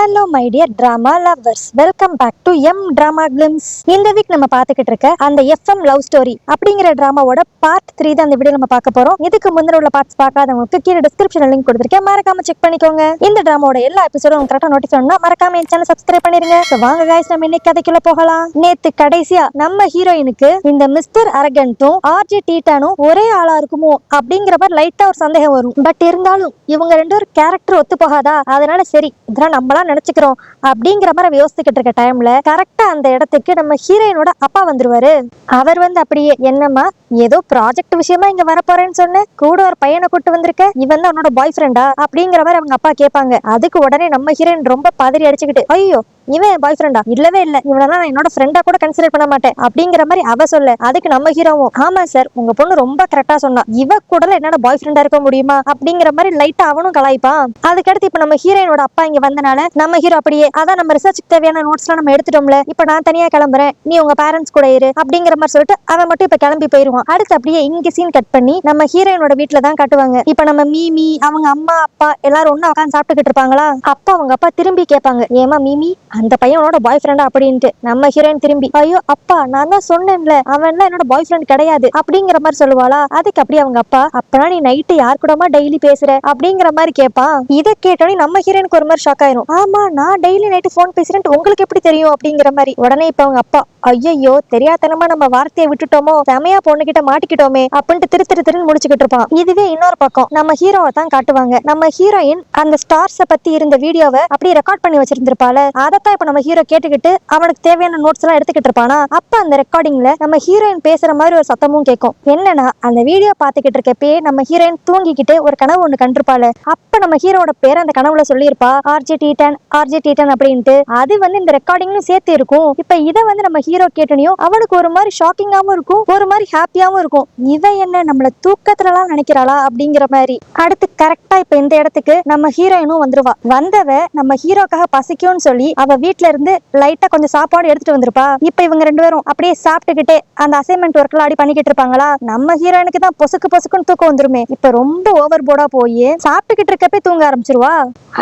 Hello my dear drama lovers, welcome back to M drama glimpse. இந்த week நம்ம பார்த்துக்கிட்டு இருக்க அந்த எஃப்எம் லவ் ஸ்டோரி அப்படிங்கிற டிராமாவோட பார்ட் 3 தான் இந்த வீடியோ நம்ம பார்க்க போறோம். இதுக்கு முன்னாடி உள்ள பார்ட்ஸ் பார்க்காதவங்களுக்கு கீழே டிஸ்கிரிப்ஷன்ல லிங்க் கொடுத்துருக்கேன், மறக்காம செக் பண்ணிக்கோங்க. இந்த டிராமாவோட எல்லா எபிசோடும் கரெக்டா நோட்டீஸ் பண்ணா மறக்காம என் சேனல் சப்ஸ்கிரைப் பண்ணிருங்க. வாங்க गाइस, நம்ம இன்னைக்கு கதைக்குள்ள போகலாம். நேத்து கடைசியா நம்ம ஹீரோயினுக்கு இந்த மிஸ்டர் அரகன்ட்டும் ஆர்ஜே டீட்டானும் ஒரே ஆளா இருக்குமோ அப்படிங்கிற மாதிரி லைட்டா ஒரு சந்தேகம் வரும். பட் இருந்தாலும் இவங்க ரெண்டு ஒரு கேரக்டர் ஒத்து போகாதா, அதனால சரி இதெல்லாம் நம்மளா நினைச்சுக்கிறோம் அப்படிங்கிற மாதிரி யோசிச்சுக்கிட்டு இருக்க டைம்ல கரெக்டா அந்த இடத்துக்கு நம்ம ஹீரோயினோட அப்பா வந்துருவாரு. அவர் வந்து அப்படியே, என்னம்மா ஏதோ ப்ராஜெக்ட் விஷயமா இங்க வர போறேன்னு சொன்ன, கூட ஒரு பையனை கூட்டு வந்திருக்க, இவன் தான் உன்னோட பாய் ஃப்ரெண்டா அப்படிங்கிற மாதிரி அவங்க அப்பா கேட்பாங்க. அதுக்கு உடனே நம்ம ஹீரோயின் ரொம்ப பதறி அடிச்சுக்கிட்டு, ஐயோ இவன் பாய் ஃப்ரெண்டா, இல்லவே இல்ல, இவனெல்லாம் நான் என்னோட ஃப்ரெண்டா கூட கன்சிடர் பண்ண மாட்டேன் அப்படிங்கிற மாதிரி அவ சொல்ல. அதுக்கு நம்ம ஹீரோவும், ஆமா சார் உங்க பொண்ணு ரொம்ப கரெக்டா சொன்னா, இவ கூட என்னோட பாய் ஃப்ரெண்டா இருக்க முடியுமா அப்படிங்கிற மாதிரி லைட்டா அவனும் கலாய்ப்பான். அதுக்கடுத்து இப்ப நம்ம ஹீரோயினோட அப்பா இங்க வந்தனால நம்ம ஹீரோ அப்படியே, அதான் நம்ம ரிசர்ச்சுக்கு தேவையான நோட்ஸ் எல்லாம் நம்ம எடுத்துட்டோம்ல, இப்ப நான் தனியா கிளம்புறேன், நீ உங்க பேரண்ட்ஸ் கூட இரு அப்படிங்கிற மாதிரி சொல்லிட்டு அவன் மட்டும் இப்ப கிளம்பி போயிருவான். அடுத்து அப்படியே இங்க சீன் கட் பண்ணி நம்ம ஹீரோயினோட வீட்டுல தான் காட்டுவாங்க. இப்ப நம்ம மீமி அவங்க அம்மா அப்பா எல்லாரும் ஒண்ணு உட்காந்து சாப்பிட்டுக்கிட்டு இருப்பாங்களா. அப்பா அவங்க அப்பா திரும்பி கேட்பாங்க, ஏமா மீமி அந்த பையனோட பாய் ஃப்ரெண்டா அப்படின்ட்டு. நம்ம ஹீரோயின் திரும்பி, ஐயோ அப்பா நான் தான் சொன்னேன்ல அவன்லாம் என்னோட பாய் ஃப்ரெண்ட் கிடையாது அப்படிங்கிற மாதிரி சொல்லுவாளா. அதுக்கு அப்படியே அவங்க அப்பா, அப்பனா நீ நைட்டு யார் கூடமா டெய்லி பேசுற அப்படிங்கிற மாதிரி கேட்பான். இதை கேட்டோடனே நம்ம ஹீரோயினுக்கு ஒரு மாதிரி ஷாக் ஆயிரும். ஆமா நான் டெய்லி நைட்டு போன் பேசுறேன் உங்களுக்கு எப்படி தெரியும் அப்படிங்கிற மாதிரி. உடனே இப்ப அவங்க அப்பா, ஐயோ தெரியாதனமா நம்ம வார்த்தையை விட்டுட்டோமோ, செமையா பொண்ணுகிட்ட மாட்டிக்கிட்டோமே அப்படின்ட்டு திருன்னு முடிச்சுக்கிட்டு இருப்பான். இதுவே இன்னொரு பக்கம் நம்ம ஹீரோவை தான் காட்டுவாங்க. நம்ம ஹீரோயின் அந்த ஸ்டார்ஸ பத்தி இருந்த வீடியோவை அப்படியே ரெக்கார்ட் பண்ணி வச்சிருந்திருப்பால, அதைத்தான் இப்ப நம்ம ஹீரோ கேட்டுக்கிட்டு அவனுக்கு தேவையான நோட்ஸ் எல்லாம் எடுத்துக்கிட்டு இருப்பானா. அப்ப அந்த ரெக்கார்டிங்ல நம்ம ஹீரோயின் பேசுற மாதிரி ஒரு சத்தமும் கேட்கும். என்னன்னா அந்த வீடியோ பாத்துக்கிட்டு இருக்கப்பே நம்ம ஹீரோயின் தூங்கிக்கிட்டு ஒரு கனவு ஒண்ணு கண்டிருப்பாள். அப்ப நம்ம ஹீரோட பேர் அந்த கனவுல சொல்லியிருப்பா, ஆர்ஜே டீட்டன் அப்படின்ட்டு. அது வந்து இந்த ரெக்கார்டிங்லும் சேர்த்து இருக்கும். இப்ப இதை வந்து நம்ம ஹீரோ கேட்டனையும் அவனுக்கு ஒரு மாதிரி ஷாக்கிங்காவும் இருக்கும், ஒரு மாதிரி ஹாப்பியாவும் இருக்கும். இவ என்ன நம்மள தூக்கத்துல எல்லாம் நினைக்கிறாளா அப்படிங்கிற மாதிரி. அடுத்து கரெக்டா இப்ப இந்த இடத்துக்கு நம்ம ஹீரோயினும் வந்துருவா. வந்தவ நம்ம ஹீரோக்காக பசிக்கும்னு சொல்லி அவ வீட்டுல இருந்து லைட்டா கொஞ்சம் சாப்பாடு எடுத்துட்டு வந்திருப்பா. இப்ப இவங்க ரெண்டு பேரும் அப்படியே சாப்பிட்டுக்கிட்டே அந்த அசைன்மெண்ட் ஒர்க் எல்லாம் பண்ணிக்கிட்டு இருப்பாங்களா. நம்ம ஹீரோயினுக்கு தான் பொசுக்குன்னு தூக்கம் வந்துருமே. இப்ப ரொம்ப ஓவர் போர்டா போய் சாப்பிட்டுக்கிட்டு இருக்கப்பே தூங்க ஆரம்பிச்சிருவா.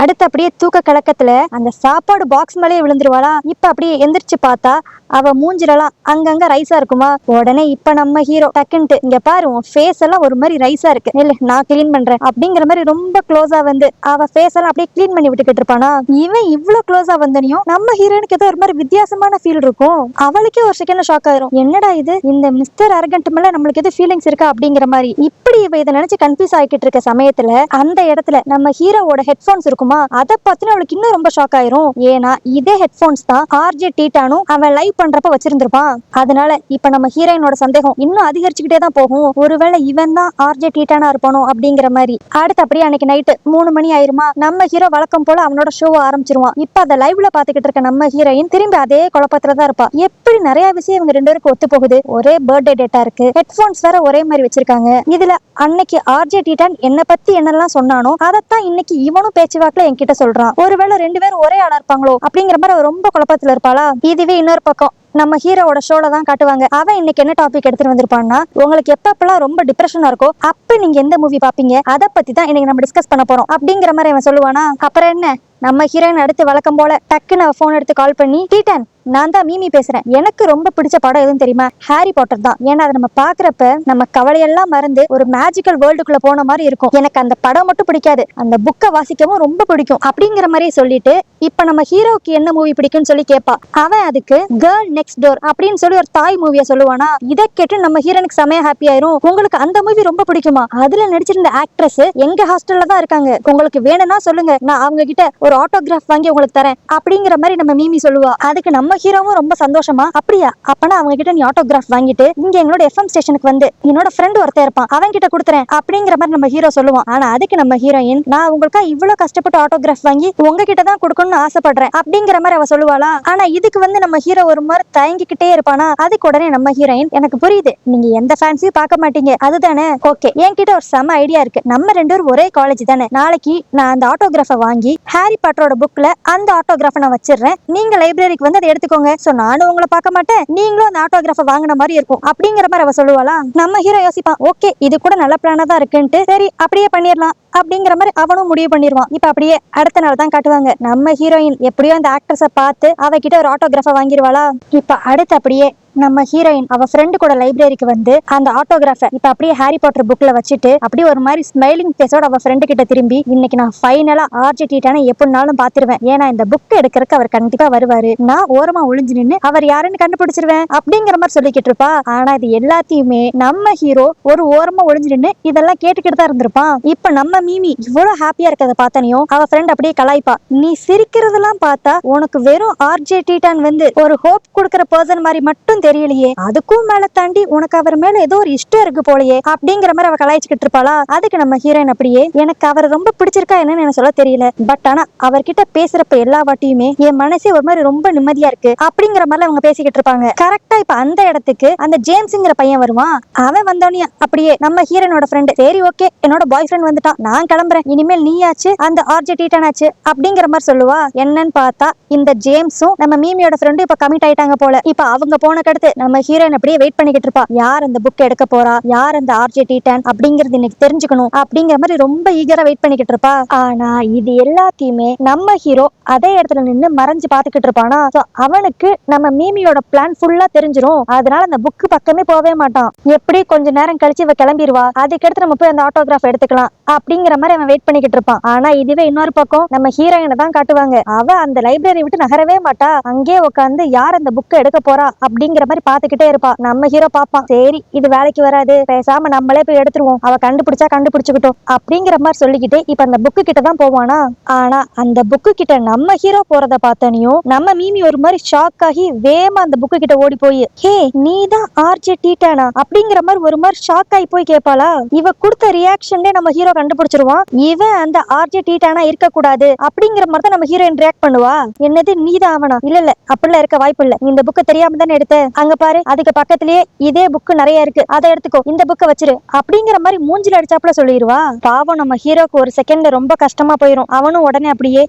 அடுத்து அப்படியே தூக்க கலக்கத்துல அந்த சாப்பாடு பாக்ஸ் மேலேயே விழுந்துருவாளா. இப்ப அப்படியே எந்திரிச்சு பார்த்தா அவ மூஞ்சிலலாம் அங்கங்க ரைஸா இருக்குமா. உடனே இப்ப நம்ம ஹீரோ டக்குன்ட்டு, இங்க பாரு உன் ஃபேஸ் எல்லாம் ஒரு மாதிரி ரைஸா இருக்கு, இல்ல நான் கிளீன் பண்றேன் அப்படிங்கிற மாதிரி ரொம்ப க்ளோஸா வந்து அவ ஃபேஸ் எல்லாம் அப்படியே கிளீன் பண்ணி விட்டுக்கிட்டு இருப்பானா. இவன் இவ்வளவு க்ளோஸா வந்தனையும் நம்ம ஹீரோனுக்கு ஏதோ ஒரு மாதிரி வித்தியாசமான ஃபீல் இருக்கும். அவளுக்கே ஒரு செகண்ட்ல ஷாக் ஆயிரும், என்னடா இது இந்த மிஸ்டர் அரகன்ட் மேல நம்மளுக்கு எது ஃபீலிங்ஸ் இருக்கா அப்படிங்கிற மாதிரி. இப்படி இவ இதை நினைச்சு கன்ஃபியூஸ் ஆகிட்டு இருக்க சமயத்துல அந்த இடத்துல நம்ம ஹீரோவோட ஹெட்போன்ஸ் இருக்குமா, அதை பார்த்துன்னு அவளுக்கு இன்னும் ரொம்ப ஷாக் ஆயிரும். ஏன்னா இதே ஹெட்போன்ஸ் தான் ஆர்ஜே டீட்டானும் அவன் லைவ் பண்றப்ப வச்சிருந்திருப்பான். அதனால இப்ப நம்ம ஹீரோயினோட சந்தேகம் இன்னும் அதிகரிச்சுக்கிட்டே தான் போகும், ஒருவேளை இவன் தான் ஆர்ஜே டீட்டானா இருப்பானோ அப்படிங்கிற மாதிரி. அடுத்து அப்படியே அன்னைக்கு நைட்டு 3 மணி ஆயிருமா. நம்ம ஹீரோ வழக்கம் போல அவனோட ஷோவை ஆரம்பிச்சிருவான். இப்ப அதை லைவ்ல பாத்துக்கிட்டு இருக்க நம்ம ஹீரோயின் திரும்பி அதே குழப்பத்துல தான் இருப்பா. எப்படி நிறைய விஷயம் இவங்க ரெண்டு பேருக்கு ஒத்து போகுது, ஒரே பர்த்டே டேட்டா இருக்கு, ஹெட்போன்ஸ் வேற ஒரே மாதிரி வச்சிருக்காங்க. இதுல அன்னைக்கு ஆர்ஜே டீட்டான் என்ன பத்தி என்னெல்லாம் சொன்னானோ அதைத்தான் இன்னைக்கு இவனும் பேச்சுவாக்குல என்கிட்ட சொல்றான். ஒருவேளை ரெண்டு பேரும் ஒரே ஆளா இருப்பாங்களோ அப்படிங்கிற மாதிரி ரொம்ப குழப்பத்துல இருப்பாளா. இதுவே இன்னொரு பக்கம் நம்ம ஹீரோவோட ஷோல தான் காட்டுவாங்க. அவன் இன்னைக்கு என்ன டாபிக் எடுத்துட்டு வந்திருப்பான்னா, உங்களுக்கு எப்பப்பெல்லாம் ரொம்ப டிப்ரெஷனா இருக்கோ அப்ப நீங்க எந்த மூவி பாப்பீங்க, அதை பத்தி தான் இன்னைக்கு நம்ம டிஸ்கஸ் பண்ண போறோம் அப்படிங்கிற மாதிரி அவன் சொல்லுவானா. அப்புறம் என்ன, நம்ம ஹீரோயின் அடுத்து வழக்கம் போல டக்குன்னு அவ போன் எடுத்து கால் பண்ணி, டீட்டன் நான் தான் மீமி பேசுறேன், எனக்கு ரொம்ப பிடிச்ச படம் எதுவும் தெரியுமா, ஹாரி பாட்டர் தான். ஏன்னா அதை நம்ம பாக்குறப்ப நம்ம கவலையெல்லாம் மறந்து ஒரு மேஜிக்கல் வேர்ல்டுக்குள்ள போன மாதிரி இருக்கும். எனக்கு அந்த படம் மட்டும் பிடிக்காது, அந்த புக்கை வாசிக்கவும் ரொம்ப பிடிக்கும் அப்படிங்கிற மாதிரி சொல்லிட்டு இப்ப நம்ம ஹீரோக்கு என்ன மூவி பிடிக்கும்னு சொல்லி கேட்பா. அவன் அதுக்கு கேர்ள் நெக்ஸ்ட் டோர் அப்படின்னு சொல்லி ஒரு தாய் மூவியை சொல்லுவானா. இதை கேட்டு நம்ம ஹீரோனுக்கு செமையா ஹாப்பி ஆயிரும். உங்களுக்கு அந்த மூவி ரொம்ப பிடிக்குமா, அதுல நடிச்சிருந்த ஆக்ட்ரஸ் எங்க ஹாஸ்டல்ல தான் இருக்காங்க, உங்களுக்கு வேணும்னா சொல்லுங்க, நான் அவங்க கிட்ட ஒரு ஆட்டோகிராஃப் வாங்கி உங்களுக்கு தரேன் அப்படிங்கிற மாதிரி நம்ம மீமி சொல்லுவா. அதுக்கு நம்ம ஹீரோவும் ரொம்ப சந்தோஷமா, அப்படியா அப்பனா அவங்க கிட்ட நீ ஆட்டோகிராஃப் வாங்கிட்டு இங்க எங்களோட எஃப்எம் ஸ்டேஷனுக்கு வந்து என்னோட ஃப்ரெண்ட் ஒருத்தர் இருப்பான் அவன் கிட்ட கொடுத்துறேன் அப்படிங்கிற மாதிரி நம்ம ஹீரோ சொல்லுவான். ஆனா அதுக்கு நம்ம ஹீரோயின், நான் உங்களுக்கு இவ்வளவு கஷ்டப்பட்டு ஆட்டோகிராஃப் வாங்கி உங்ககிட்ட தான் கொடுக்கணும்னு ஆசைப்படுறேன் அப்படிங்கிற மாதிரி அவ சொல்லுவாளா. ஆனா இதுக்கு வந்து நம்ம ஹீரோ ஒரு மாதிரி தயங்கிக்கிட்டே இருப்பானா. அதுக்கு உடனே நம்ம ஹீரோயின், எனக்கு புரியுது நீங்க எந்த ஃபேன்ஸையும் பார்க்க மாட்டீங்க அதுதானே, ஓகே என்கிட்ட ஒரு செம ஐடியா இருக்கு, நம்ம ரெண்டு பேரும் ஒரே காலேஜ் தானே, நாளைக்கு நான் அந்த ஆட்டோகிராஃபை வாங்கி ஹாரி பாட்டரோட புக்ல அந்த ஆட்டோகிராஃபை நான் வச்சிடுறேன், நீங்க லைப்ரரிக்கு வந்து அதை எடுத்துக்கோங்க. சோ நானும் உங்களை பார்க்க மாட்டேன், நீங்களும் அந்த ஆட்டோகிராஃப வாங்கின மாதிரி இருக்கும் அப்படிங்கிற மாதிரி அவ சொல்லுவாளா. நம்ம ஹீரோ யோசிப்பான், ஓகே இது கூட நல்ல பிளானா தான் இருக்குன்ட்டு, சரி அப்படியே பண்ணிடலாம் அப்படிங்கிற மாதிரி அவனும் முடிவு பண்ணிடுவான். இப்ப அப்படியே அடுத்த நாள் தான் காட்டுவாங்க. நம்ம ஹீரோயின் எப்படியோ அந்த ஆக்ட்ரஸ பார்த்து அவகிட்ட ஒரு ஆட்டோகிராஃப வாங்கிடுவாளா. இப்ப அடுத்து அப்படியே நம்ம ஹீரோயின் அவ ஃப்ரெண்டு கூட லைப்ரரிக்கு வந்து அந்த ஆட்டோகிராஃப இப்ப அப்படியே ஹாரி பாட்டர் புக்ல வச்சுட்டு அப்படியே ஒரு மாதிரி ஸ்மைலிங் ஃபேஸோட அவ ஃப்ரெண்டு கிட்ட திரும்பி, இன்னைக்கு நான் ஃபைனலா ஆர்ஜிடிட்டான எப்படினாலும் பாத்துருவேன், ஏன்னா இந்த புக் எடுக்கிறதுக்கு அவர் கண்டிப்பா வருவாரு, நான் ஓரமா ஒளிஞ்சு நின்னு அவர் யாருன்னு கண்டுபிடிச்சிருவேன் அப்படிங்கிற மாதிரி சொல்லிக்கிட்டு இருப்பா. ஆனா இது எல்லாத்தையுமே நம்ம ஹீரோ ஒரு ஓரமா ஒளிஞ்சு நின்னு இதெல்லாம் கேட்டுக்கிட்டு தான் இருந்திருப்பான். இப்ப நம்ம மீமி இவ்வளவு ஹாப்பியா இருக்கிறத பார்த்தனையும் அவ ஃப்ரெண்ட் அப்படியே கலாய்ப்பா, நீ சிரிக்கிறதெல்லாம் பார்த்தா உனக்கு வெறும் ஆர்ஜிடிட்டான் வந்து ஒரு ஹோப் கொடுக்கிற பர்சன் மாதிரி மட்டும் தெரியலையே, அதுக்கும் மேல தாண்டி உனக்கு அவர் மேல ஏதோ ஒரு இஷ்டம் இருக்கு போலயே அப்படிங்கிற மாதிரி அவ கலாய்ச்சிக்கிட்டு இருப்பாளா. அதுக்கு நம்ம ஹீரோயின் அப்படியே, எனக்கு அவர் ரொம்ப பிடிச்சிருக்கா என்னன்னு எனக்கு சொல்ல தெரியல, பட் ஆனா அவர்கிட்ட பேசுறப்ப எல்லா வாட்டியுமே என் மனசே ஒரு மாதிரி ரொம்ப நிம்மதியா இருக்கு அப்படிங்கிற மாதிரி அவங்க பேசிக்கிட்டு இருப்பாங்க. கரெக்டா இப்ப அந்த இடத்துக்கு அந்த ஜேம்ஸ்ங்கிற பையன் வருவான். அவன் வந்தோடனே அப்படியே நம்ம ஹீரோனோட ஃப்ரெண்ட், சரி ஓகே என்னோட பாய் ஃப்ரெண்ட் வந்துட்டான், நான் கிளம்புறேன், இனிமேல் நீயாச்சு அந்த ஆர்ஜிடிட்டான் ஆச்சு அப்படிங்கிற மாதிரி சொல்லுவா. என்னன்னு பார்த்தா இந்த ஜேம்ஸும் நம்ம மீமியோட ஃப்ரெண்டும் இப்ப கமிட் ஆயிட்டாங்க போல. இப்ப அவங்க போன அடுத்து நம்ம ஹீரோயின் அப்படியே வெயிட் பண்ணிக்கிட்டு இருப்பா, யார் அந்த புக் எடுக்க போறா, யார் அந்த ஆர்ஜிடிட்டான் அப்படிங்கிறது இன்னைக்கு தெரிஞ்சுக்கணும் அப்படிங்கிற மாதிரி ரொம்ப ஈகரா வெயிட் பண்ணிக்கிட்டு இருப்பா. ஆனா இது எல்லாத்தையுமே நம்ம ஹீரோ அதே இடத்துல நின்னு மறைஞ்சு பாத்துக்கிட்டு இருப்பானா. அவனுக்கு நம்ம மீமியோட பிளான் ஃபுல்லா தெரிஞ்சிரும். அதனால அந்த புக் பக்கமே போவே மாட்டான். எப்படி கொஞ்ச நேரம் கழிச்சு இவ கிளம்பிடுவா, அதுக்கடுத்து நம்ம போய் அந்த ஆட்டோகிராஃப் எடுத்துக்கலாம் அப்படிங்கிற மாதிரி அவன் வெயிட் பண்ணிக்கிட்டு இருப்பான். ஆனா இதுவே இன்னொரு பக்கம் நம்ம ஹீரோயினை தான் காட்டுவாங்க. அவ அந்த லைப்ரரி விட்டு நகரவே மாட்டா, அங்கே உட்காந்து யார் அந்த புக்கை எடுக்க போறா அப்படிங்கிற மாதிரி பாத்துக்கிட்டே இருப்பா. நம்ம ஹீரோ பாப்பான், சரி இது வேலைக்கு வராது, பேசாம நம்மளே போய் எடுத்துருவோம், அவ கண்டுபிடிச்சா கண்டுபிடிச்சுக்கிட்டோம் அப்படிங்கிற மாதிரி சொல்லிக்கிட்டு இப்ப அந்த புக்கு கிட்ட தான் போவானா. ஆனா அந்த புக்கு கிட்ட நம்ம ஹீரோ போறத பார்த்தனையும் நம்ம மீமி ஒரு மாதிரி ஷாக் ஆகி வேகமா அந்த புக்கு கிட்ட ஓடி போய், ஹே நீ தான் ஆர்ஜிடிட்டானா அப்படிங்கிற மாதிரி ஒரு மாதிரி ஷாக் ஆகி போய் கேட்பாளா. இவ கொடுத்த ரியாக்ஷன்ல நம்ம ஹீரோ கண்டுபிடிச்சிருவான், இவன் அந்த ஆர்ஜிடிட்டானா இருக்க கூடாது அப்படிங்கிற மாதிரி தான் நம்ம ஹீரோயின் ரியாக்ட் பண்ணுவா. என்னது நீதான் அவனா, இல்ல இல்ல அப்படிலாம் இருக்க வாய்ப்பு இல்ல, இந்த புக்கை தெரியாம தானே எடுத்த, அங்க பாரு அதுக்கு பக்கத்திலேயே இதே புக் நிறைய இருக்கு, அதை எடுத்துக்கோ, இந்த புக்கை வச்சிரு அப்படிங்கிற மாதிரி மூஞ்சில அடிச்சாப்புல சொல்லிடுவா. பாவம் நம்ம ஹீரோக்கு ஒரு செகண்ட்ல ரொம்ப கஷ்டமா போயிரும். அவனும் உடனே அப்படியே,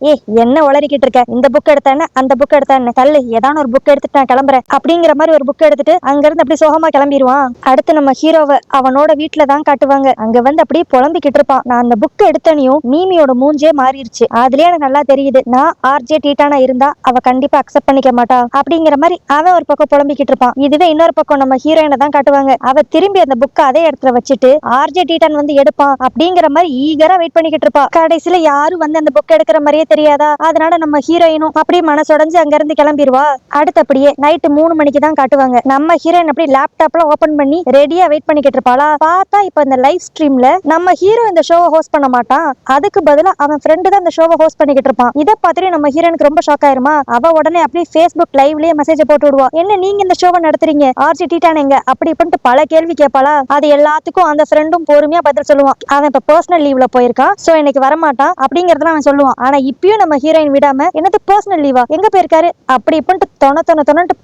என்ன உளறிக்கிட்டு இருக்க, இந்த புக் எடுத்தானே அந்த புக் எடுத்தானே, தள்ளு ஏதான ஒரு புக் எடுத்துட்டு நான் கிளம்புறேன் அப்படிங்கிற மாதிரி ஒரு புக் எடுத்துட்டு அங்க இருந்து அப்படி சோகமா கிளம்பிடுவான். அடுத்து நம்ம ஹீரோவை அவனோட வீட்டுல தான் காட்டுவாங்க. அங்க வந்து அப்படியே புலம்பிக்கிட்டு இருப்பான், நான் அந்த புக் எடுத்தனையும் மீமியோட மூஞ்சே மாறிடுச்சு, அதுலயே எனக்கு நல்லா தெரியுது நான் ஆர்ஜிடிட்டானா இருந்தா அவ கண்டிப்பா அக்செப்ட் பண்ணிக்க மாட்டா அப்படிங்கிற மாதிரி அவன் ஒரு பக்கம் புலம்பிக்கிட்டு இருப்பான். இதுவே இன்னொரு பக்கம் நம்ம ஹீரோயினை தான் காட்டுவாங்க. அவ திரும்பி அந்த புக்கை அதே இடத்துல வச்சுட்டு ஆர்ஜிடிட்டான் வந்து எடுப்பான் அப்படிங்கிற மாதிரி ஈகரா வெயிட் பண்ணிக்கிட்டு இருப்பா. கடைசியில யாரும் வந்து அந்த புக் எடுக்கிற மாதிரியே தெரியாதா. அதனால நம்ம ஹீரோயினும் அப்படியே மனசொடைஞ்சு அங்க இருந்து கிளம்பிடுவா. அடுத்தபடியே நைட்டு 3 மணிக்கு தான் காட்டுவாங்க. நம்ம ஹீரோயின் அப்படியே லேப்டாப்ல ஓபன் பண்ணி ரெடியா வெயிட் பண்ணிக்கிட்டு இருப்பாளா. பார்த்தா இப்ப இந்த லைவ் ஸ்ட்ரீம்ல நம்ம ஹீரோ இந்த ஷோவை ஹோஸ்ட் பண்ண மாட்டான், அதுக்கு பதிலா அவன் ஃப்ரெண்டு தான் இந்த ஷோவை ஹோஸ்ட் பண்ணிக்கிட்டு இருப்பான். இதை பார்த்துட்டு நம்ம ஹீரோனுக்கு ரொம்ப ஷாக் ஆயிருமா. அவ உடனே அப்படியே Facebook லைவ்லயே மெசேஜ் போட்டு விடுவா, என்ன நீங்க இந்த ஷோவை நடத்துறீங்க, ஆர்ஜிடிட்டான் எங்க அப்படி பண்ணிட்டு பல கேள்வி கேட்பாளா. அது எல்லாத்துக்கும் அந்த ஃப்ரெண்டும் பொறுமையா பதில் சொல்லுவான். அவன் இப்ப பர்சனல் லீவ்ல போயிருக்கான், சோ இன்னைக்கு வரமாட்டான் அப்படிங்கறத அவன் சொல்லுவான். ஆனா இப்பயும் நம்ம ஹீரோயின் விடாம, என்னது பர்சனல் லீவா, எங்க போயிருக்காரு அப்படி பண்ணிட்டு தொண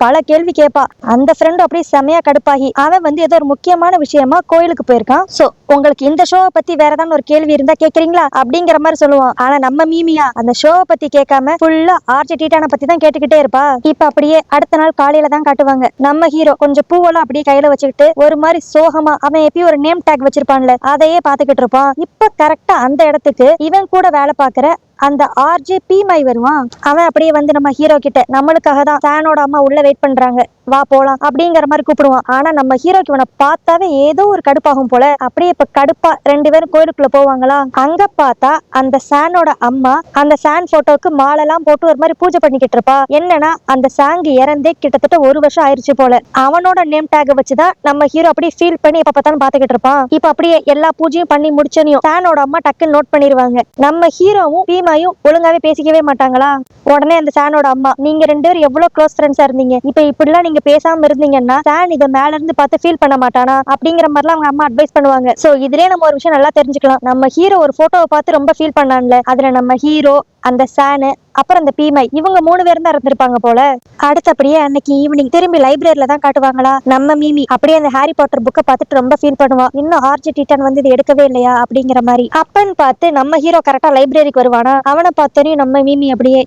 பல கேள்வி கேட்பா. அந்த ஃப்ரெண்ட் அப்படியே செமையா கடுப்பாகி அவன் வந்து ஏதோ ஒரு முக்கியமான விஷயமா கோயிலுக்கு போயிருக்கான், சோ உங்களுக்கு இந்த ஷோவை பத்தி வேற ஏதாவது ஒரு கேள்வி இருந்தா கேக்குறீங்களா அப்படிங்கிற மாதிரி சொல்லுவான். ஆனா நம்ம மீமியா அந்த ஷோவை பத்தி கேட்காம ஃபுல்லா ஆர்ஜிடிட்டான பத்தி தான் கேட்டுக்கிட்டே இருப்பா. இப்ப அப்படியே அடுத்த நாள் காலையில தான் காட்டுவாங்க. நம்ம ஹீரோ கொஞ்சம் பூவெல்லாம் அப்படியே கையில வச்சுக்கிட்டு ஒரு மாதிரி சோகமா, அவன் எப்பயும் ஒரு நேம் டேக் வச்சிருப்பான்ல அதையே பாத்துக்கிட்டு இருப்பான். இப்ப கரெக்டா அந்த இடத்துக்கு இவன் கூட வேலை பாக்குற அந்த ஆர்ஜே பீமை வருவான். அவன் அப்படியே வந்து நம்ம ஹீரோ கிட்ட, நம்மளுக்காக தான் சானோட அம்மா உள்ள வெயிட் பண்றாங்க, வா போலாம் அப்படிங்கிற மாதிரி கூப்பிடுவான். ஆனா நம்ம ஹீரோக்கு இவனை பார்த்தாவே ஏதோ ஒரு கடுப்பாகும் போல. அப்படியே இப்ப கடுப்பா 2 பேரும் கோயிலுக்குள்ள போவாங்களா. அங்க பார்த்தா அந்த சானோட அம்மா அந்த சான் போட்டோக்கு மாலெல்லாம் போட்டு ஒரு மாதிரி பூஜை பண்ணிக்கிட்டு இருப்பா. என்னன்னா அந்த சாங் இறந்தே கிட்டத்தட்ட 1 வருஷம் ஆயிடுச்சு போல. அவனோட நேம் டேக் வச்சுதான் நம்ம ஹீரோ அப்படியே ஃபீல் பண்ணி எப்ப பார்த்தாலும் பாத்துக்கிட்டு இருப்பான். இப்ப அப்படியே எல்லா பூஜையும் பண்ணி முடிச்சனையும் சானோட அம்மா டக்குன்னு நோட் பண்ணிருவாங்க, நம்ம ஹீரோவும் பீமாயும் ஒழுங்காவே பேசிக்கவே மாட்டாங்களா. உடனே அந்த சானோட அம்மா, நீங்க 2 பேரும் எவ்வளவு க்ளோஸ் ஃப்ரெண்ட்ஸா இருந்தீங்க, இப்ப இப்படிலாம் நீங்க பேசாம இருந்தீங்கன்னா சான் இதை மேல இருந்து பார்த்து ஃபீல் பண்ண மாட்டானா அப்படிங்கிற மாதிரிலாம் அவங்க அம்மா அட்வைஸ் பண்ணுவாங்க. சோ இதுலயே நம்ம ஒரு விஷயம் நல்லா தெரிஞ்சுக்கலாம், நம்ம ஹீரோ ஒரு போட்டோவை பார்த்து ரொம்ப ஃபீல் பண்ணான்ல, அதுல நம்ம ஹீரோ அந்த சானு அப்புறம் அந்த பீமை இவங்க 3 பேரும் தான் இருந்திருப்பாங்க போல. அடுத்தபடியே அன்னைக்கு ஈவினிங் திரும்பி லைப்ரரியில தான் காட்டுவாங்களா. நம்ம மீமி அப்படியே அந்த ஹாரி பாட்டர் புக்கை பார்த்துட்டு ரொம்ப ஃபீல் பண்ணுவா. இன்னும் ஆர்ஜி டீட்டன் வந்து இது எடுக்கவே இல்லையா அப்படிங்கிற மாதிரி. அப்பன்னு பார்த்து நம்ம ஹீரோ கரெக்டா லைப்ரரிக்கு வருவானா. அவனை பார்த்தோன்னே நம்ம மீமி அப்படியே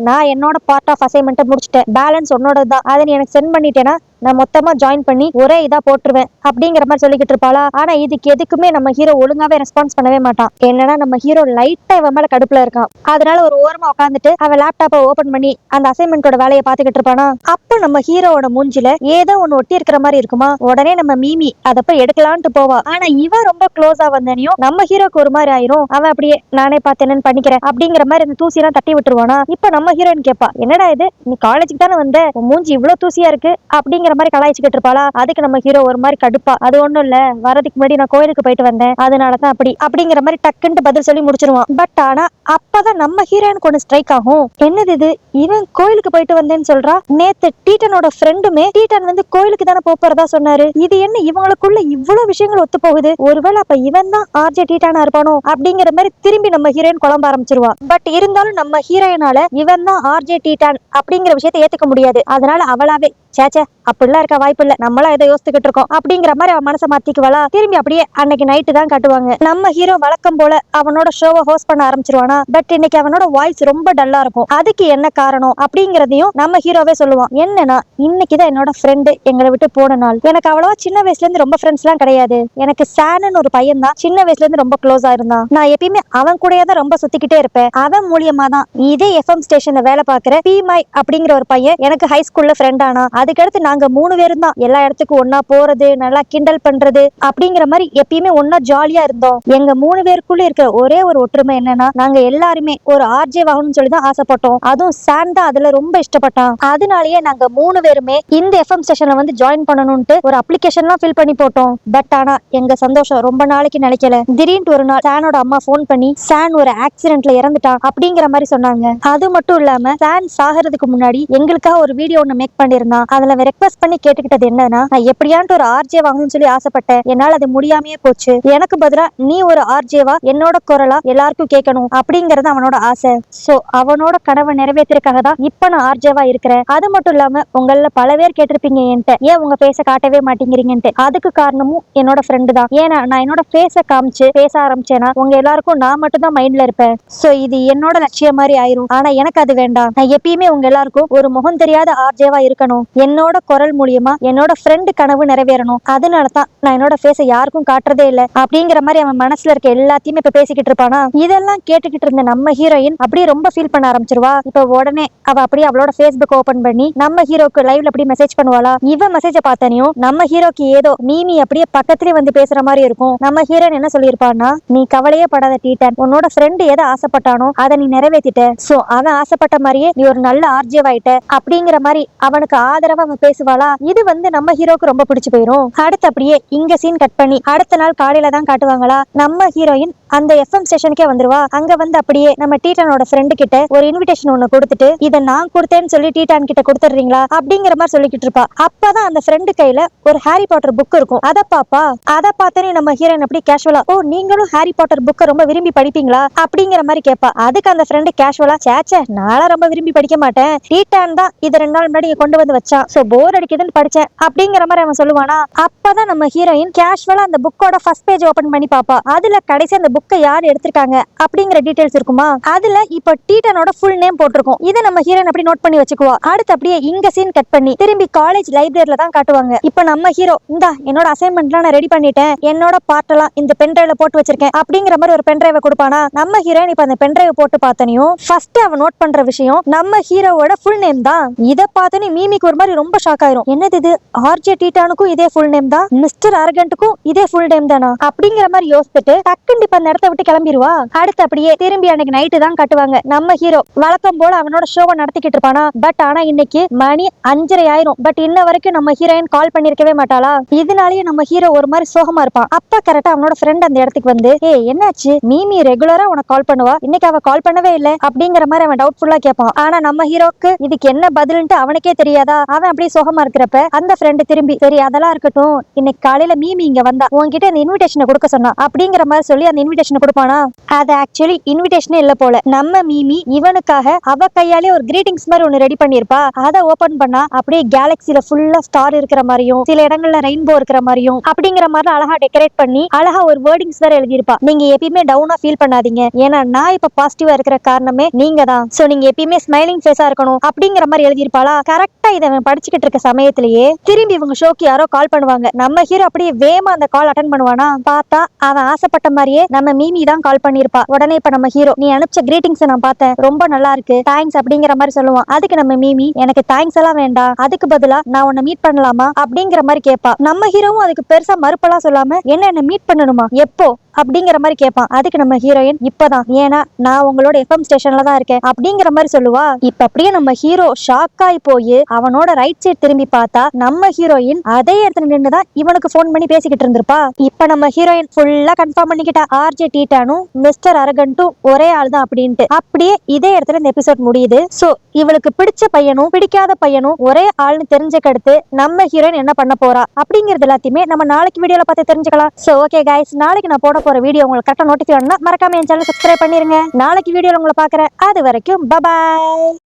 நான் என்னோட பார்ட் ஆஃப் அசைன்மெண்ட்டை முடிச்சிட்டேன், பேலன்ஸ் உன்னோட தான், அதை நீ எனக்கு சென்ட் பண்ணிட்டேன்னா நான் மொத்தமா ஜாயின் பண்ணி ஒரே இதா போட்டுருவேன் அப்படிங்கிற மாதிரி சொல்லிக்கிட்டு இருப்பாளா. ஆனா இதுக்கு எதுக்குமே நம்ம ஹீரோ ஒழுங்காவே ரெஸ்பான்ஸ் பண்ணவே மாட்டான். என்னன்னா நம்ம ஹீரோ லைட்டா இவன் மேல கடுப்புல இருக்கான். அதனால ஒரு ஓரமா உட்காந்துட்டு அவன் லேப்டாப்பை ஓபன் பண்ணி அந்த அசைன்மெண்டோட வேலையை பாத்துக்கிட்டு இருப்பானா. அப்ப நம்ம ஹீரோவோட மூஞ்சில ஏதோ ஒண்ணு ஒட்டி இருக்கிற மாதிரி இருக்குமா. உடனே நம்ம மீமி அதை போய் எடுக்கலான்ட்டு போவா. ஆனா இவன் ரொம்ப க்ளோஸா வந்தனையும் நம்ம ஹீரோக்கு ஒரு மாதிரி ஆயிரும். அவன் அப்படியே நானே பார்த்தேன்னு பண்ணிக்கிறேன் அப்படிங்கிற மாதிரி அந்த தூசி எல்லாம் தட்டி விட்டுருவானா. இப்ப நம்ம ஹீரோயின் கேட்பா, என்னடா இது நீ காலேஜுக்கு தானே வந்த, மூஞ்சி இவ்வளவு தூசியா இருக்கு அப்படிங்கிற மாதிரி கலாய்ச்சிக்கிட்டு இருப்பாளா. அதுக்கு நம்ம ஹீரோ ஒரு மாதிரி கடுப்பா, அது ஒண்ணும் இல்ல, வரதுக்கு முன்னாடி நான் கோயிலுக்கு போயிட்டு வந்தேன், அதனாலதான் அப்படி அப்படிங்கிற மாதிரி டக்குன்ட்டு பதில் சொல்லி முடிச்சிருவான். பட் ஆனா அப்பதான் நம்ம ஹீரோனுக்கு ஒண்ணு ஸ்ட்ரைக் ஆகும். என்னது இது, இவன் கோயிலுக்கு போயிட்டு வந்தேன்னு சொல்றா. நேத்து டீட்டனோட ஃப்ரெண்டுமே டீட்டன் வந்து கோயிலுக்கு தானே போறதா சொன்னாரு. இது என்ன இவங்களுக்குள்ள இவ்வளவு விஷயங்கள் ஒத்து போகுது. ஒருவேளை அப்ப இவன் தான் ஆர்ஜே டீட்டானா இருப்பானோ அப்படிங்கிற மாதிரி திரும்பி நம்ம ஹீரோயின் குழம்ப ஆரம்பிச்சிருவா. பட் இருந்தாலும் நம்ம ஹீரோயினால இவன் தான் ஆர்ஜே டீட்டான் அப்படிங்கிற விஷயத்தை ஏத்துக்க முடியாது. அதனால அவளாவே சேச்சே அப்படிலாம் இருக்க வாய்ப்பு இல்ல, நம்மளா ஏதோ யோசிச்சுக்கிட்டு இருக்கோம் அப்படிங்கிற மாதிரி அவன் மனசை மாத்திக்குவாளா. திரும்பி அப்படியே அன்னைக்கு நைட்டு தான் காட்டுவாங்க. நம்ம ஹீரோ வழக்கம் போல அவனோட ஷோவை ஹோஸ்ட் பண்ண ஆரம்பிச்சிருவானா. பட் இன்னைக்கு அவனோட வாய்ஸ் ரொம்ப டல்லா இருக்கும். அதுக்கு என்ன காரணம் அப்படிங்கறதையும் நம்ம ஹீரோவே சொல்லுவான். என்னன்னா இன்னைக்குதான் என்னோட ஃப்ரெண்டு எங்களை விட்டு போன நாள். எனக்கு அவ்வளவா சின்ன வயசுல இருந்து ரொம்ப ஃப்ரெண்ட்ஸ் எல்லாம் கிடையாது. எனக்கு சானன்னு ஒரு பையன் தான் சின்ன வயசுல இருந்து ரொம்ப க்ளோஸா இருந்தான். நான் எப்பயுமே அவன் கூடயே தான் ரொம்ப சுத்திக்கிட்டே இருப்பேன். அவன் மூலியமா தான் இதே எஃப்எம் ஸ்டேஷன்ல வேலை பார்க்கிற பீமை அப்படிங்கிற ஒரு பையன் எனக்கு ஹை ஸ்கூல்ல ஃப்ரெண்ட் ஆனா. அதுக்கடுத்து நாங்க 3 பேரும் தான் எல்லா இடத்துக்கும் ஒன்னா போறது, நல்லா கிண்டல் பண்றது அப்படிங்கிற மாதிரி எப்பயுமே ஒன்னா ஜாலியா இருந்தோம். எங்க 3 பேருக்குள்ள இருக்கிற ஒரே ஒரு ஒற்றுமை என்னன்னா நாங்க எல்லாருமே ஒரு ஆர்ஜே வாங்கணும்னு சொல்லி தான் ஆசைப்பட்டோம். அதுவும் சான் தான் அதுல ரொம்ப இஷ்டப்பட்டான். அதனாலயே நாங்க 3 பேருமே இந்த எஃப்எம் ஸ்டேஷன்ல வந்து ஜாயின் பண்ணணும்ட்டு ஒரு அப்ளிகேஷன்லாம் ஃபில் பண்ணி போட்டோம். பட் ஆனா எங்க சந்தோஷம் ரொம்ப நாளைக்கு நினைக்கல. திடீர்னு ஒரு நாள் சானோட அம்மா போன் பண்ணி சான் ஒரு ஆக்சிடென்ட்ல இறந்துட்டான் அப்படிங்கிற மாதிரி சொன்னாங்க. அது மட்டும் இல்லாம சான் சாகிறதுக்கு முன்னாடி எங்களுக்காக ஒரு வீடியோ ஒன்னு மேக் பண்ணிருந்தான். அதுல ரெக்வெஸ்ட் பண்ணி கேட்டுக்கிட்டது என்னன்னா, நான் எப்படியான்ட்டு ஒரு ஆர்ஜே வாங்கணும்னு சொல்லி ஆசைப்பட்டேன், என்னால அது முடியாமையே போச்சு, எனக்கு பதிலா நீ ஒரு ஆர்ஜேவா என்னோட குரலா எல்லாருக்கும் கேட்கணும் அப்படிங்கறது அவனோட ஆசை. சோ அவனோட கனவை நிறைவேற்றிருக்காக தான் இப்ப நான் ஆர்ஜேவா இருக்கிறேன். அது மட்டும் இல்லாம உங்கள பல பேர் கேட்டிருப்பீங்க என்கிட்ட ஏன் உங்க ஃபேஸ காட்டவே மாட்டேங்கிறீங்கன்ட்டு. அதுக்கு காரணமும் என்னோட ஃப்ரெண்டு தான். ஏன்னா நான் என்னோட ஃபேஸ காமிச்சு பேச ஆரம்பிச்சேன்னா உங்க எல்லாருக்கும் நான் மட்டும் தான் மைண்ட்ல இருப்பேன். சோ இது என்னோட லட்சியம் மாதிரி ஆயிரும். ஆனா எனக்கு அது வேண்டாம். நான் எப்பயுமே உங்க எல்லாருக்கும் ஒரு முகம் தெரியாத ஆர்ஜேவா இருக்கணும். என்னோட குரல் மூலியமா என்னோட ஃப்ரெண்டு கனவு நிறைவேறணும். அதனாலதான் நான் என்னோட ஃபேஸை யாருக்கும் காட்டுறதே இல்ல அப்படிங்கிற மாதிரி அவன் மனசுல இருக்க எல்லாத்தையுமே இப்ப பேசிக்கிட்டு இருப்பானா. இதெல்லாம் கேட்டுக்கிட்டு இருந்த நம்ம ஹீரோயின் அப்படியே ரொம்ப ஃபீல் பண்ண ஆரம்பிச்சிருவா. இப்ப உடனே அவ அப்படியே அவளோட ஃபேஸ்புக் ஓபன் பண்ணி நம்ம ஹீரோக்கு லைவ்ல அப்படியே மெசேஜ் பண்ணுவாளா. இவன் மெசேஜ பார்த்தனையும் நம்ம ஹீரோக்கு ஏதோ மீமி அப்படியே பக்கத்துலயே வந்து பேசுற மாதிரி இருக்கும். நம்ம ஹீரோயின் என்ன சொல்லியிருப்பான்னா, நீ கவலையே படாத டீட்டன், உன்னோட ஃப்ரெண்டு எதை ஆசைப்பட்டானோ அதை நீ நிறைவேற்றிட்ட. சோ அவன் ஆசைப்பட்ட மாதிரியே நீ ஒரு நல்ல ஆர்ஜே ஆயிட்ட அப்படிங்கிற மாதிரி அவனுக்கு ஆதரவா அவன் பேசுவாளா. இது வந்து நம்ம ஹீரோக்கு ரொம்ப பிடிச்சு போயிரும். அடுத்து அப்படியே இங்க சீன் கட் பண்ணி அடுத்த நாள் காலையில தான் காட்டுவாங்களா. நம்ம ஹீரோயின் அந்த எஃப்எம் ஸ்டேஷனுக்கே வந்துருவா. அங்க வந்து அப்படியே நம்ம டீட்டனோட ஃப்ரெண்டு கிட்ட ஒரு இன்விடேஷன் ஒண்ணு கொடுத்துட்டு இதை நான் கொடுத்தேன்னு சொல்லி டீட்டான் கிட்ட கொடுத்துறீங்களா அப்படிங்கிற மாதிரி சொல்லிக்கிட்டு இருப்பா. அப்பதான் அந்த ஃப்ரெண்டு கையில ஒரு ஹாரி பாட்டர் புக் இருக்கும். அதை பாப்பா. அதை பார்த்தனே நம்ம ஹீரோயின் அப்படி கேஷுவலா, ஓ நீங்களும் ஹாரி பாட்டர் புக்கை ரொம்ப விரும்பி படிப்பீங்களா அப்படிங்கிற மாதிரி கேட்பா. அதுக்கு அந்த ஃப்ரெண்டு கேஷுவலா, சேச்சே நாளா ரொம்ப விரும்பி படிக்க மாட்டேன், டீட்டான் தான் இது 2 நாள் முன்னாடி கொண்டு வந்து வச்சான், சோ போர் அடிக்குதுன்னு படிச்சேன் அப்படிங்கிற மாதிரி அவன் சொல்லுவானா. அப்பதான் நம்ம ஹீரோயின் கேஷுவலா அந்த புக்கோட ஃபர்ஸ்ட் பேஜ் ஓபன் பண்ணி பாப்பா. அதுல கடைசி அந்த புக்கை யார் எடுத்திருக்காங்க அப்படிங்கிற டீடைல்ஸ் இருக்குமா. அதுல இப்ப டீட்டனோட ஃபுல் நேம் போட்டிருக்கும். இதை நம்ம ஹீரோயின் அப்படி நோட் பண்ணி வச்சுக்குவா. அடுத்து அப்படியே இங்க சீன் கட் பண்ணி திரும்பி காலேஜ் லைப்ரரியில தான் காட்டுவாங்க. இப்ப நம்ம ஹீரோ இந்தா என்னோட அசைன்மெண்ட்லாம் நான் ரெடி பண்ணிட்டேன், என்னோட பார்ட் எல்லாம் இந்த பென் டிரைவ்ல போட்டு வச்சிருக்கேன் அப்படிங்கிற மாதிரி ஒரு பென் டிரைவை கொடுப்பானா. நம்ம ஹீரோயின் இப்ப அந்த பென் டிரைவ் போட்டு பார்த்தனையும் ஃபர்ஸ்ட் அவன் நோட் பண்ற விஷயம் நம்ம ஹீரோவோட ஃபுல் நேம் தான். இதை பார்த்தனே மீமிக்கு ஒரு மாதிரி ரொம்ப ஷாக் ஆயிரும். என்னது இது, ஆர்ஜே டீட்டானுக்கும் இதே ஃபுல் நேம் தான், மிஸ்டர் அரகண்ட்டுக்கும் இதே ஃபுல் நேம் தானா அப்படிங்கிற மாதிரி யோசிச்சுட்டு டக்குன்னு இப்ப அந்த இடத்த விட்டு கிளம்பிடுவா. அடுத்து அப்படியே திரும்பி அன்னைக்கு நைட்டு தான் காட்டுவாங்க. நம்ம ஹீரோ வழக்கம் போல அவனோட ஷோவை நடத்திக்கிட்டு இருப்பானா. பட் ஆனா இன்னைக்கு மணி 5:30 ஆயிரும். பட் இன்ன வரைக்கும் நம்ம ஹீரோயின் கால் பண்ணிருக்கவே மாட்டாளா. இதனாலேயே நம்ம ஹீரோ ஒரு மாதிரி சோகமா இருப்பான். அப்ப கரெக்டா அவனோட ஃப்ரெண்ட் அந்த இடத்துக்கு வந்து, என்னாச்சு, மீமி ரெகுலரா உனக்கு கால் பண்ணுவா, இன்னைக்கு அவ கால் பண்ணவே இல்லை அப்படிங்கிற மாதிரி அவன் டவுட்ஃபுல்லா கேட்பான். ஆனா நம்ம ஹீரோக்கு இதுக்கு என்ன பதில்ன்ட்டு அவனுக்கே தெரியாதா. அவன் அப்படியே சோகமா இருக்கிறப்ப அந்த ஃப்ரெண்டு திரும்பி, சரி அதெல்லாம் இருக்கட்டும், இன்னைக்கு காலையில மீமி இங்க வந்தா உன்கிட்ட இந்த இன்விடேஷனை கொடுக்க சொன்னா அப்படிங்கிற மாதிரி சொல்லி அந்த இன்விடேஷனை கொடுப்பானா. அது ஆக்சுவலி இன்விடேஷனே இல்ல போல. நம்ம மீமி இவனுக்காக அவ கையாலே ஒரு கிரீட்டிங்ஸ் மாதிரி ஒன்னு ரெடி பண்ணிருப்பா. அதை ஓபன் பண்ணா அப்படியே கேலக்சில ஃபுல்லா ஸ்டார் இருக்கிற மாதிரியும் சில இடங்கள்ல ரெயின்போ இருக்கிற மாதிரியும் அப்படிங்கிற மாதிரி அழகா டெக்கரேட் பண்ணி அழகா ஒரு வேர்டிங்ஸ் வேற எழுதியிருப்பா. நீங்க எப்பயுமே டவுனா ஃபீல் பண்ணாதீங்க, ஏன்னா நான் இப்ப பாசிட்டிவா இருக்கிற காரணமே நீங்க தான். சோ நீங்க எப்பயுமே ஸ்மைலிங் ஃபேஸா இருக்கணும் அப்படிங்கிற மாதிரி எழுதியிருப்பாளா. கரெக்டா இதை படிச்சுக்கிட்டு இருக்க சமயத்திலேயே திரும்பி இவங்க ஷோக்கு யாரோ கால் பண்ணுவாங்க. நம்ம ஹீரோ அப்படியே வேமா அந்த கால் அட்டன் பண்ணுவானா. பார்த்தா அவன் ஆசைப்பட்ட மாதிரியே நம்ம மீமி தான் கால் பண்ணிருப்பா. உடனே இப்ப நம்ம ஹீரோ, நீ அனுப்பிச்ச கிரீட்டிங்ஸ் நான் பார்த்தேன், ரொம்ப நல்லா இருக்கு, தேங்க்ஸ் அப்படிங்கிற மாதிரி சொல்லுவான். அதுக்கு நம்ம மீமி, எனக்கு தேங்க்ஸ் எல்லாம் வேண்டாம், அதுக்கு பதிலா நான் உன்னை மீட் பண்ணலாமா அப்படிங்கிற மாதிரி கேட்பா. நம்ம ஹீரோவும் அதுக்கு பெருசா மறுப்பெல்லாம் சொல்லாம, என்ன மீட் பண்ணணுமா, எப்போ அப்படிங்கிற மாதிரி கேட்பான். அதுக்கு நம்ம ஹீரோயின், இப்பதான், ஏன்னா நான் உங்களோட எஃப்எம் ஸ்டேஷன்ல தான் இருக்கேன் அப்படிங்கிற மாதிரி சொல்லுவா. இப்ப அப்படியே நம்ம ஹீரோ ஷாக் ஆகி போய் அவனோட ரைட் சைட் திரும்பி பார்த்தா நம்ம ஹீரோயின் அதே இடத்துல நின்றுதான் இவனுக்கு போன் பண்ணி பேசிக்கிட்டு இருந்திருப்பா. இப்ப நம்ம ஹீரோயின் ஃபுல்லா கன்ஃபார்ம் பண்ணிக்கிட்டா, ஆர்ஜே டீட்டானும் மிஸ்டர் அரகண்டும் ஒரே ஆள் தான் அப்படின்ட்டு. அப்படியே இதே இடத்துல இந்த எபிசோட் முடியுது. சோ இவளுக்கு பிடிச்ச பையனும் பிடிக்காத பையனும் ஒரே ஆள்னு தெரிஞ்சக்கடுத்து நம்ம ஹீரோயின் என்ன பண்ண போறா அப்படிங்கறது எல்லாத்தையுமே நம்ம நாளைக்கு வீடியோல பார்த்து தெரிஞ்சுக்கலாம். சோ ஓகே கைஸ், நாளைக்கு நான் போட போற வீடியோ உங்களுக்கு கரெக்டா நோட்டிஃபை பண்ணா மறக்காம என் சேனல் சப்ஸ்கிரைப் பண்ணிருங்க. நாளைக்கு வீடியோல உங்களை பாக்குறேன். அது வரைக்கும் பை.